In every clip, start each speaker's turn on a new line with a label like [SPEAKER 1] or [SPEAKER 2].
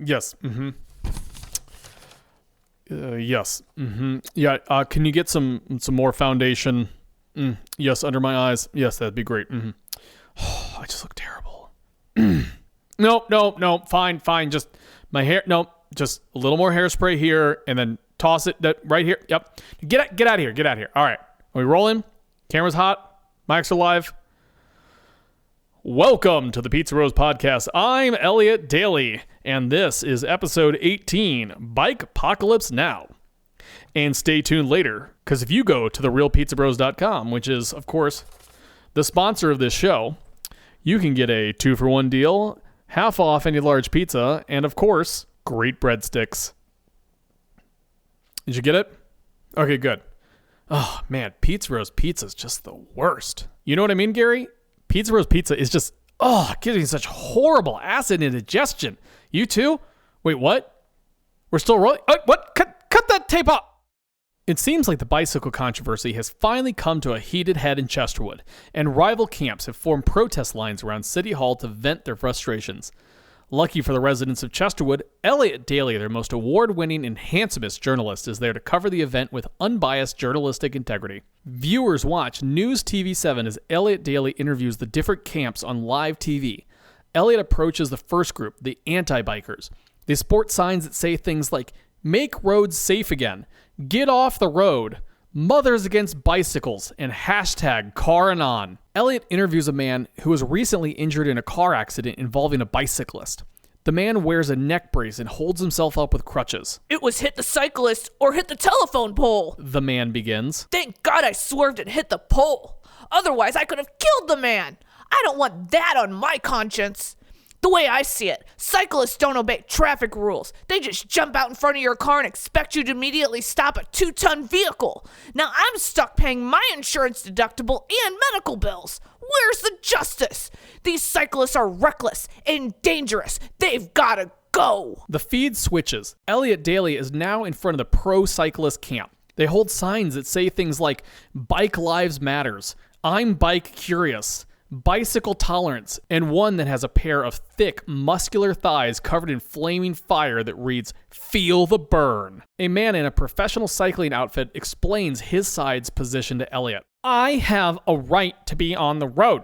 [SPEAKER 1] Yes. Mm-hmm. Yes. Mm-hmm. Yeah. Can you get some more foundation? Yes, under my eyes. Yes, that'd be great. Mm-hmm. Oh, I just look terrible. No. Fine. Just my hair. No, just a little more hairspray here, and then toss it right here. Yep. Get out of here. Get out of here. All right. Are we rolling? Camera's hot. Mics are live. Welcome to the Pizza Rose Podcast. I'm Elliot Daily, and this is episode 18, Bike-Pocalypse Now. And stay tuned later, because if you go to therealpizzabros.com, which is, of course, the sponsor of this show, you can get a 2-for-1 deal, half off any large pizza, and, of course, great breadsticks. Did you get it? Okay, good. Oh, man, Pizza Rose pizza is just the worst. You know what I mean, Gary? Pizza Rose pizza is just, it gives me such horrible acid indigestion. You too? Wait, what? We're still rolling? What? Cut that tape off! It seems like the bicycle controversy has finally come to a heated head in Chesterwood, and rival camps have formed protest lines around City Hall to vent their frustrations. Lucky for the residents of Chesterwood, Elliot Daily, their most award-winning and handsomest journalist, is there to cover the event with unbiased journalistic integrity. Viewers watch News TV 7 as Elliot Daily interviews the different camps on live TV. Elliot approaches the first group, the anti-bikers. They sport signs that say things like, "Make roads safe again," "Get off the road," "Mothers against bicycles," and #CarAnon. Elliot interviews a man who was recently injured in a car accident involving a bicyclist. The man wears a neck brace and holds himself up with crutches.
[SPEAKER 2] "It was hit the cyclist or hit the telephone pole,"
[SPEAKER 1] the man begins.
[SPEAKER 2] "Thank God I swerved and hit the pole. Otherwise, I could have killed the man. I don't want that on my conscience. The way I see it, cyclists don't obey traffic rules. They just jump out in front of your car and expect you to immediately stop a 2-ton vehicle. Now I'm stuck paying my insurance deductible and medical bills. Where's the justice? These cyclists are reckless and dangerous. They've got to go."
[SPEAKER 1] The feed switches. Elliot Daily is now in front of the pro-cyclist camp. They hold signs that say things like, "Bike Lives Matters," "I'm Bike Curious," "Bicycle Tolerance," and one that has a pair of thick, muscular thighs covered in flaming fire that reads, "Feel the burn." A man in a professional cycling outfit explains his side's position to Elliot. "I have a right to be on the road.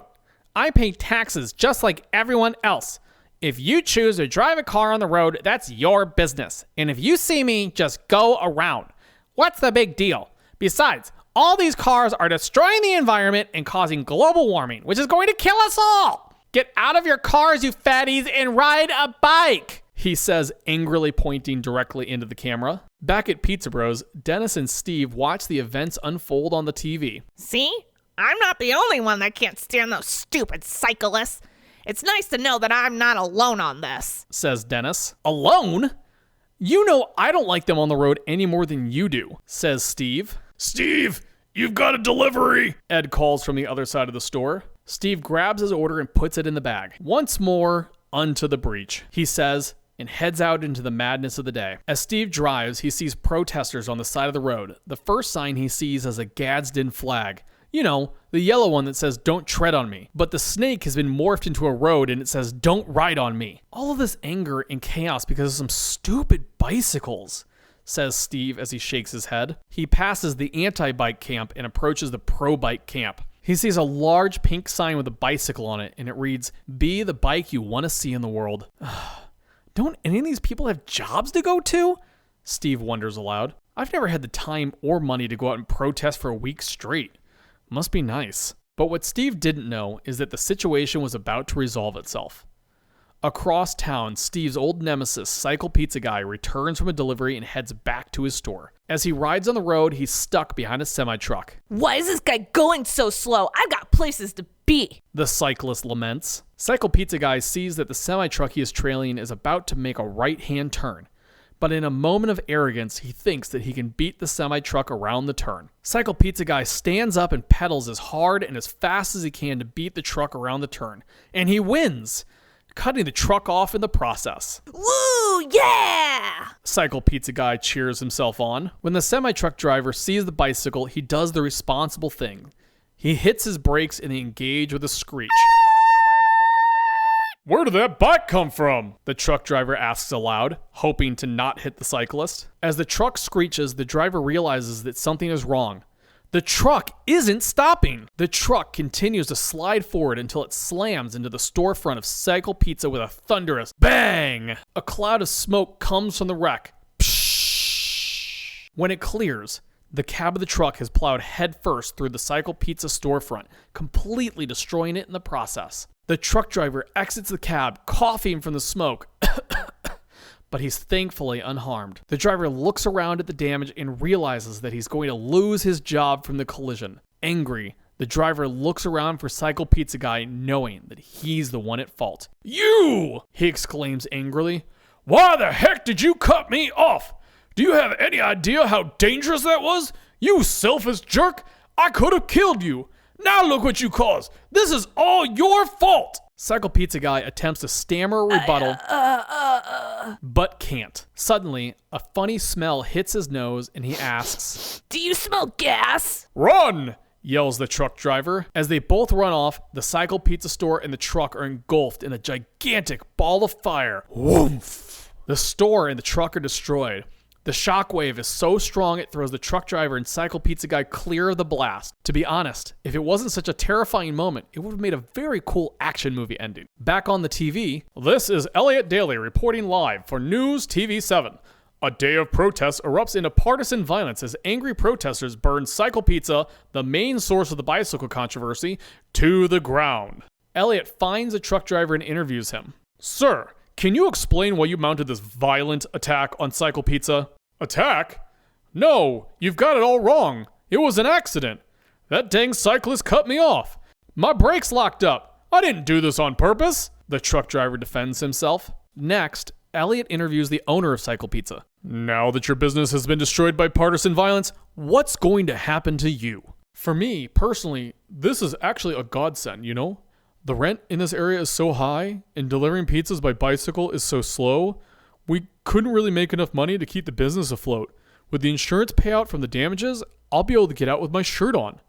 [SPEAKER 1] I pay taxes just like everyone else. If you choose to drive a car on the road, that's your business. And if you see me, just go around. What's the big deal? Besides, all these cars are destroying the environment and causing global warming, which is going to kill us all. Get out of your cars, you fatties, and ride a bike," he says, angrily pointing directly into the camera. Back at Pizza Bros, Dennis and Steve watch the events unfold on the TV.
[SPEAKER 2] "See? I'm not the only one that can't stand those stupid cyclists. It's nice to know that I'm not alone on this,"
[SPEAKER 1] says Dennis. "Alone? You know I don't like them on the road any more than you do," says Steve. "Steve, you've got a delivery," Ed calls from the other side of the store. Steve grabs his order and puts it in the bag. "Once more, unto the breach," he says, and heads out into the madness of the day. As Steve drives, he sees protesters on the side of the road. The first sign he sees is a Gadsden flag. You know, the yellow one that says, "Don't tread on me." But the snake has been morphed into a road and it says, "Don't ride on me." All of this anger and chaos because of some stupid bicycles, says Steve as he shakes his head. He passes the anti-bike camp and approaches the pro-bike camp. He sees a large pink sign with a bicycle on it, and it reads, "Be the bike you want to see in the world." Don't any of these people have jobs to go to? Steve wonders aloud. I've never had the time or money to go out and protest for a week straight. Must be nice. But what Steve didn't know is that the situation was about to resolve itself. Across town, Steve's old nemesis, Cycle Pizza Guy, returns from a delivery and heads back to his store. As he rides on the road, he's stuck behind a semi-truck.
[SPEAKER 2] "Why is this guy going so slow? I've got places to be,"
[SPEAKER 1] the cyclist laments. Cycle Pizza Guy sees that the semi-truck he is trailing is about to make a right-hand turn. But in a moment of arrogance, he thinks that he can beat the semi-truck around the turn. Cycle Pizza Guy stands up and pedals as hard and as fast as he can to beat the truck around the turn. And he wins, cutting the truck off in the process.
[SPEAKER 2] "Woo, yeah!"
[SPEAKER 1] Cycle Pizza Guy cheers himself on. When the semi-truck driver sees the bicycle, he does the responsible thing. He hits his brakes and they engage with a screech. Where did that bike come from? The truck driver asks aloud, hoping to not hit the cyclist. As the truck screeches, the driver realizes that something is wrong. The truck isn't stopping. The truck continues to slide forward until it slams into the storefront of Cycle Pizza with a thunderous bang. A cloud of smoke comes from the wreck. Psh! When it clears, the cab of the truck has plowed headfirst through the Cycle Pizza storefront, completely destroying it in the process. The truck driver exits the cab, coughing from the smoke, but he's thankfully unharmed. The driver looks around at the damage and realizes that he's going to lose his job from the collision. Angry, the driver looks around for Cycle Pizza Guy, knowing that he's the one at fault. "You!" he exclaims angrily. "Why the heck did you cut me off? Do you have any idea how dangerous that was? You selfish jerk! I could have killed you! Now look what you caused! This is all your fault!" Cycle Pizza Guy attempts to stammer a rebuttal, but can't. Suddenly, a funny smell hits his nose and he asks,
[SPEAKER 2] "Do you smell gas?"
[SPEAKER 1] "Run!" yells the truck driver. As they both run off, the Cycle Pizza store and the truck are engulfed in a gigantic ball of fire. Woof! The store and the truck are destroyed. The shockwave is so strong it throws the truck driver and Cycle Pizza Guy clear of the blast. To be honest, if it wasn't such a terrifying moment, it would have made a very cool action movie ending. Back on the TV, this is Elliot Daily reporting live for News TV 7. A day of protests erupts into partisan violence as angry protesters burn Cycle Pizza, the main source of the bicycle controversy, to the ground. Elliot finds the truck driver and interviews him. "Sir, can you explain why you mounted this violent attack on Cycle Pizza?" "Attack? No, you've got it all wrong. It was an accident. That dang cyclist cut me off. My brakes locked up. I didn't do this on purpose." The truck driver defends himself. Next, Elliot interviews the owner of Cycle Pizza. "Now that your business has been destroyed by partisan violence, what's going to happen to you?" "For me, personally, this is actually a godsend, you know? The rent in this area is so high, and delivering pizzas by bicycle is so slow, we couldn't really make enough money to keep the business afloat. With the insurance payout from the damages, I'll be able to get out with my shirt on.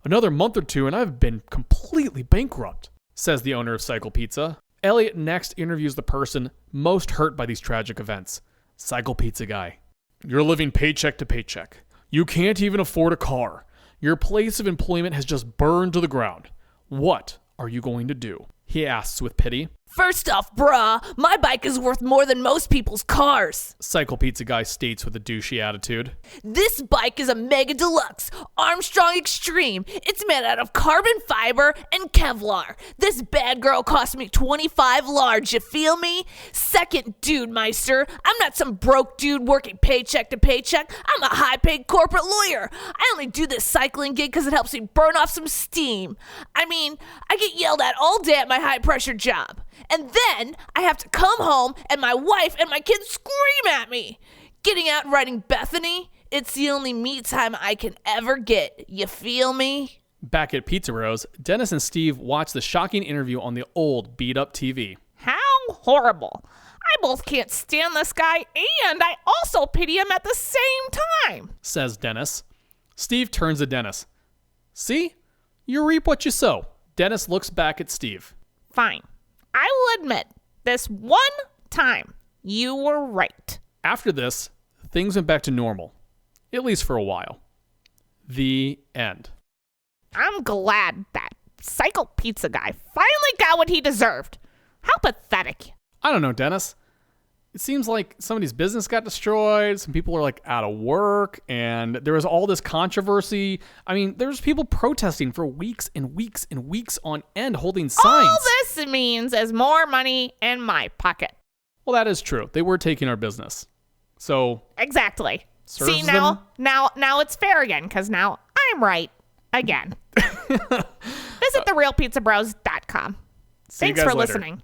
[SPEAKER 1] Another month or two and I've been completely bankrupt," says the owner of Cycle Pizza. Elliot next interviews the person most hurt by these tragic events, Cycle Pizza Guy. "You're living paycheck to paycheck. You can't even afford a car. Your place of employment has just burned to the ground. What are you going to do?" he asks with pity.
[SPEAKER 2] "First off, brah, my bike is worth more than most people's cars,"
[SPEAKER 1] Cycle Pizza Guy states with a douchey attitude.
[SPEAKER 2] "This bike is a Mega Deluxe Armstrong Extreme. It's made out of carbon fiber and Kevlar. This bad girl cost me $25 large, you feel me? Second, dude, meister, I'm not some broke dude working paycheck to paycheck. I'm a high-paid corporate lawyer. I only do this cycling gig because it helps me burn off some steam. I mean, I get yelled at all day at my high-pressure job. And then I have to come home and my wife and my kids scream at me. Getting out and riding Bethany, it's the only me time I can ever get. You feel me?"
[SPEAKER 1] Back at Pizza Rose, Dennis and Steve watch the shocking interview on the old beat-up TV.
[SPEAKER 2] "How horrible. I both can't stand this guy and I also pity him at the same time,"
[SPEAKER 1] says Dennis. Steve turns to Dennis. "See? You reap what you sow." Dennis looks back at Steve.
[SPEAKER 2] "Fine. I will admit, this one time, you were right."
[SPEAKER 1] After this, things went back to normal, at least for a while. The end.
[SPEAKER 2] "I'm glad that Cycle Pizza Guy finally got what he deserved. How pathetic."
[SPEAKER 1] I don't know, Dennis. It seems like somebody's business got destroyed, some people are like out of work, and there was all this controversy. I mean, there's people protesting for weeks and weeks and weeks on end holding signs.
[SPEAKER 2] All this means is more money in my pocket.
[SPEAKER 1] Well, that is true. They were taking our business. So
[SPEAKER 2] Exactly.
[SPEAKER 1] serves
[SPEAKER 2] See,
[SPEAKER 1] them-
[SPEAKER 2] now it's fair again, because now I'm right again. Visit therealpizzabros.com.
[SPEAKER 1] See you
[SPEAKER 2] Thanks
[SPEAKER 1] guys
[SPEAKER 2] for
[SPEAKER 1] later.
[SPEAKER 2] listening.